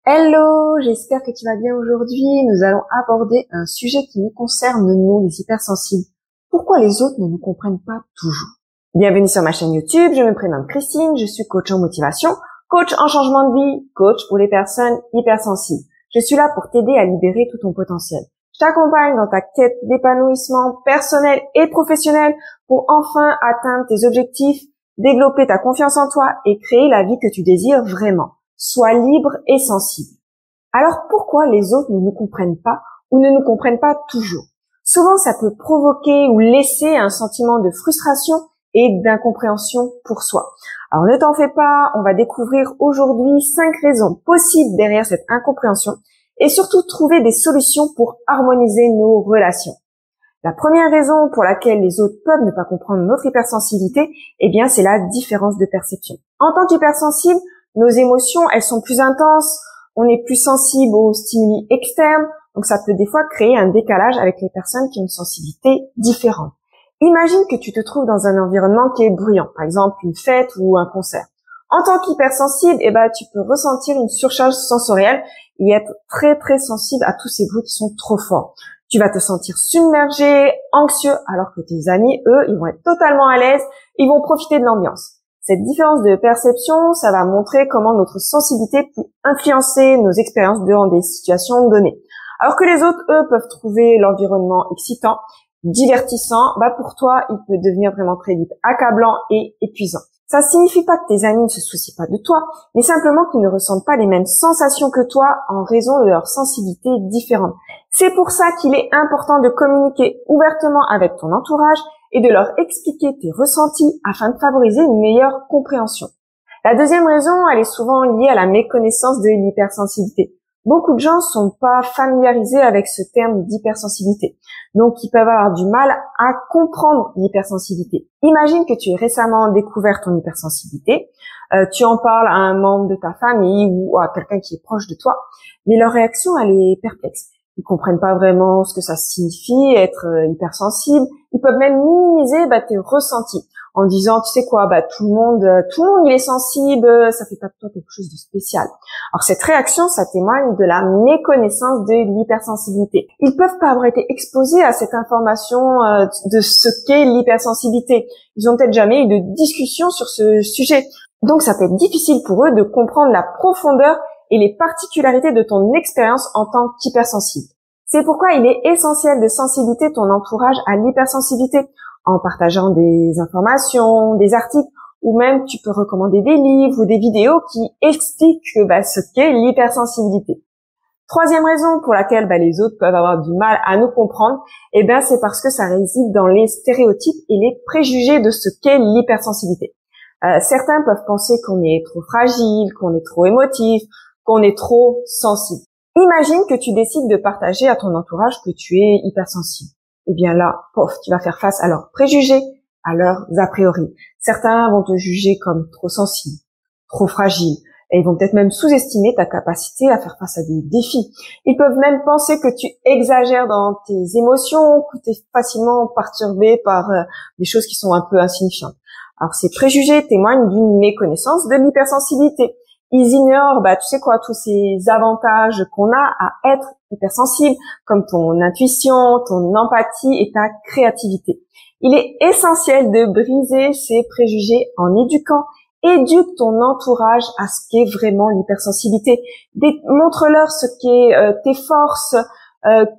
Hello, j'espère que tu vas bien aujourd'hui. Nous allons aborder un sujet qui nous concerne, nous, les hypersensibles. Pourquoi les autres ne nous comprennent pas toujours? Bienvenue sur ma chaîne YouTube, je me prénomme Christine, je suis coach en motivation, coach en changement de vie, coach pour les personnes hypersensibles. Je suis là pour t'aider à libérer tout ton potentiel. Je t'accompagne dans ta quête d'épanouissement personnel et professionnel pour enfin atteindre tes objectifs, développer ta confiance en toi et créer la vie que tu désires vraiment. Sois libre et sensible. Alors pourquoi les autres ne nous comprennent pas ou ne nous comprennent pas toujours? Souvent ça peut provoquer ou laisser un sentiment de frustration et d'incompréhension pour soi. Alors ne t'en fais pas, on va découvrir aujourd'hui 5 raisons possibles derrière cette incompréhension et surtout trouver des solutions pour harmoniser nos relations. La première raison pour laquelle les autres peuvent ne pas comprendre notre hypersensibilité, eh bien c'est la différence de perception. En tant qu'hypersensible, nos émotions, elles sont plus intenses, on est plus sensible aux stimuli externes, donc ça peut des fois créer un décalage avec les personnes qui ont une sensibilité différente. Imagine que tu te trouves dans un environnement qui est bruyant, par exemple une fête ou un concert. En tant qu'hypersensible, tu peux ressentir une surcharge sensorielle et être très sensible à tous ces bruits qui sont trop forts. Tu vas te sentir submergé, anxieux, alors que tes amis, eux, ils vont être totalement à l'aise, ils vont profiter de l'ambiance. Cette différence de perception, ça va montrer comment notre sensibilité peut influencer nos expériences dans des situations données. Alors que les autres, eux, peuvent trouver l'environnement excitant, divertissant, pour toi, il peut devenir vraiment très vite accablant et épuisant. Ça signifie pas que tes amis ne se soucient pas de toi, mais simplement qu'ils ne ressentent pas les mêmes sensations que toi en raison de leur sensibilité différente. C'est pour ça qu'il est important de communiquer ouvertement avec ton entourage et de leur expliquer tes ressentis afin de favoriser une meilleure compréhension. La deuxième raison, elle est souvent liée à la méconnaissance de l'hypersensibilité. Beaucoup de gens sont pas familiarisés avec ce terme d'hypersensibilité, donc ils peuvent avoir du mal à comprendre l'hypersensibilité. Imagine que tu aies récemment découvert ton hypersensibilité, tu en parles à un membre de ta famille ou à quelqu'un qui est proche de toi, mais leur réaction, elle est perplexe. Ils comprennent pas vraiment ce que ça signifie, être hypersensible. Ils peuvent même minimiser tes ressentis en disant, tu sais quoi, tout le monde il est sensible, ça fait pas de toi quelque chose de spécial. Alors cette réaction, ça témoigne de la méconnaissance de l'hypersensibilité. Ils peuvent pas avoir été exposés à cette information de ce qu'est l'hypersensibilité. Ils ont peut-être jamais eu de discussion sur ce sujet. Donc ça peut être difficile pour eux de comprendre la profondeur et les particularités de ton expérience en tant qu'hypersensible. C'est pourquoi il est essentiel de sensibiliser ton entourage à l'hypersensibilité en partageant des informations, des articles ou même tu peux recommander des livres ou des vidéos qui expliquent ce qu'est l'hypersensibilité. Troisième raison pour laquelle les autres peuvent avoir du mal à nous comprendre, c'est parce que ça réside dans les stéréotypes et les préjugés de ce qu'est l'hypersensibilité. Certains peuvent penser qu'on est trop fragile, qu'on est trop émotif, qu'on est trop sensible. Imagine que tu décides de partager à ton entourage que tu es hypersensible. Là, tu vas faire face à leurs préjugés, à leurs a priori. Certains vont te juger comme trop sensible, trop fragile, et ils vont peut-être même sous-estimer ta capacité à faire face à des défis. Ils peuvent même penser que tu exagères dans tes émotions, que tu es facilement perturbé par des choses qui sont un peu insignifiantes. Alors ces préjugés témoignent d'une méconnaissance de l'hypersensibilité. Ils ignorent, tous ces avantages qu'on a à être hypersensible, comme ton intuition, ton empathie et ta créativité. Il est essentiel de briser ces préjugés en éduquant. Éduque ton entourage à ce qu'est vraiment l'hypersensibilité. Montre-leur ce qu'est tes forces,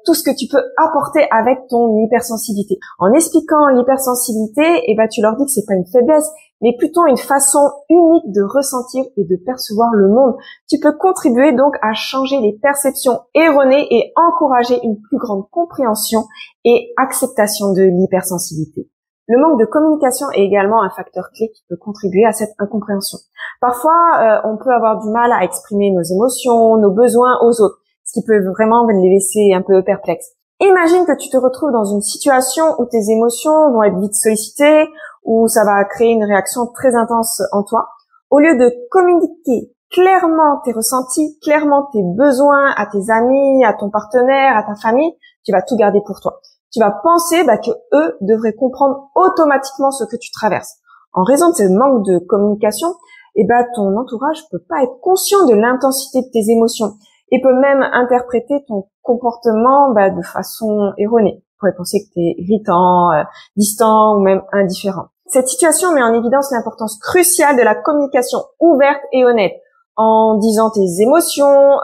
tout ce que tu peux apporter avec ton hypersensibilité. En expliquant l'hypersensibilité, tu leur dis que c'est pas une faiblesse, mais plutôt une façon unique de ressentir et de percevoir le monde. Tu peux contribuer donc à changer les perceptions erronées et encourager une plus grande compréhension et acceptation de l'hypersensibilité. Le manque de communication est également un facteur clé qui peut contribuer à cette incompréhension. Parfois, on peut avoir du mal à exprimer nos émotions, nos besoins aux autres, ce qui peut vraiment les laisser un peu perplexes. Imagine que tu te retrouves dans une situation où tes émotions vont être vite sollicitées, où ça va créer une réaction très intense en toi. Au lieu de communiquer clairement tes ressentis, clairement tes besoins à tes amis, à ton partenaire, à ta famille, tu vas tout garder pour toi. Tu vas penser que eux devraient comprendre automatiquement ce que tu traverses. En raison de ce manque de communication, ton entourage peut pas être conscient de l'intensité de tes émotions et peut même interpréter ton comportement de façon erronée. On pourrait penser que tu es irritant, distant ou même indifférent. Cette situation met en évidence l'importance cruciale de la communication ouverte et honnête, en disant tes émotions,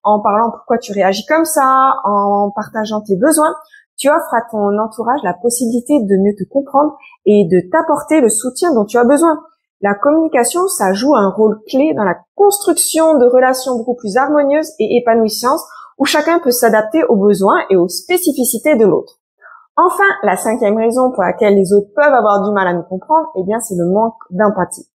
en parlant pourquoi tu réagis comme ça, en partageant tes besoins. Tu offres à ton entourage la possibilité de mieux te comprendre et de t'apporter le soutien dont tu as besoin. La communication, ça joue un rôle clé dans la construction de relations beaucoup plus harmonieuses et épanouissantes où chacun peut s'adapter aux besoins et aux spécificités de l'autre. Enfin, la 5e raison pour laquelle les autres peuvent avoir du mal à nous comprendre, c'est le manque d'empathie.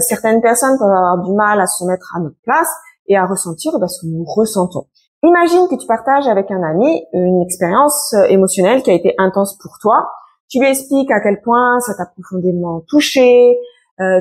Certaines personnes peuvent avoir du mal à se mettre à notre place et à ressentir ce que nous ressentons. Imagine que tu partages avec un ami une expérience émotionnelle qui a été intense pour toi. Tu lui expliques à quel point ça t'a profondément touché.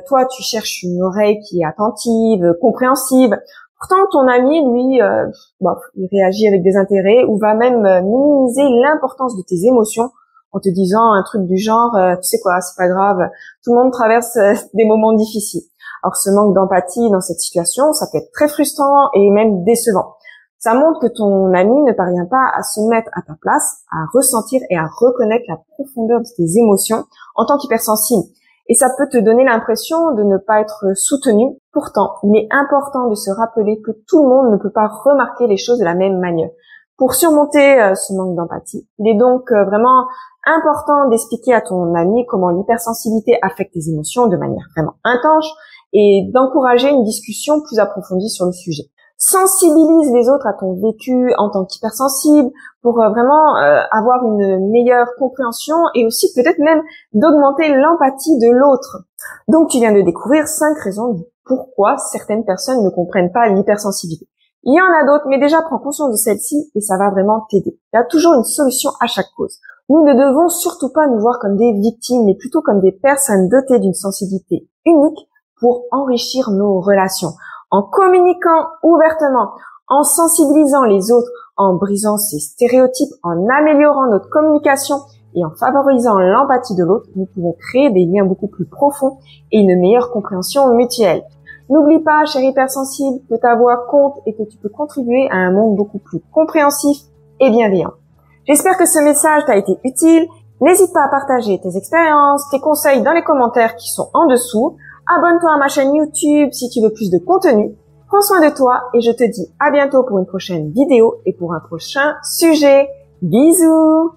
Toi, tu cherches une oreille qui est attentive, compréhensive. Pourtant, ton ami, lui, il réagit avec désintérêt ou va même minimiser l'importance de tes émotions en te disant un truc du genre tu sais quoi, c'est pas grave, tout le monde traverse des moments difficiles. Alors, ce manque d'empathie dans cette situation, ça peut être très frustrant et même décevant. Ça montre que ton ami ne parvient pas à se mettre à ta place, à ressentir et à reconnaître la profondeur de tes émotions en tant qu'hypersensible. Et ça peut te donner l'impression de ne pas être soutenu. Pourtant, il est important de se rappeler que tout le monde ne peut pas remarquer les choses de la même manière. Pour surmonter ce manque d'empathie, il est donc vraiment important d'expliquer à ton ami comment l'hypersensibilité affecte tes émotions de manière vraiment intense et d'encourager une discussion plus approfondie sur le sujet. Sensibilise les autres à ton vécu en tant qu'hypersensible pour vraiment avoir une meilleure compréhension et aussi peut-être même d'augmenter l'empathie de l'autre. Donc tu viens de découvrir 5 raisons de pourquoi certaines personnes ne comprennent pas l'hypersensibilité. Il y en a d'autres, mais déjà prends conscience de celle-ci et ça va vraiment t'aider. Il y a toujours une solution à chaque cause. Nous ne devons surtout pas nous voir comme des victimes, mais plutôt comme des personnes dotées d'une sensibilité unique pour enrichir nos relations. En communiquant ouvertement, en sensibilisant les autres, en brisant ces stéréotypes, en améliorant notre communication et en favorisant l'empathie de l'autre, nous pouvons créer des liens beaucoup plus profonds et une meilleure compréhension mutuelle. N'oublie pas, cher hypersensible, que ta voix compte et que tu peux contribuer à un monde beaucoup plus compréhensif et bienveillant. J'espère que ce message t'a été utile. N'hésite pas à partager tes expériences, tes conseils dans les commentaires qui sont en dessous. Abonne-toi à ma chaîne YouTube si tu veux plus de contenu. Prends soin de toi et je te dis à bientôt pour une prochaine vidéo et pour un prochain sujet. Bisous!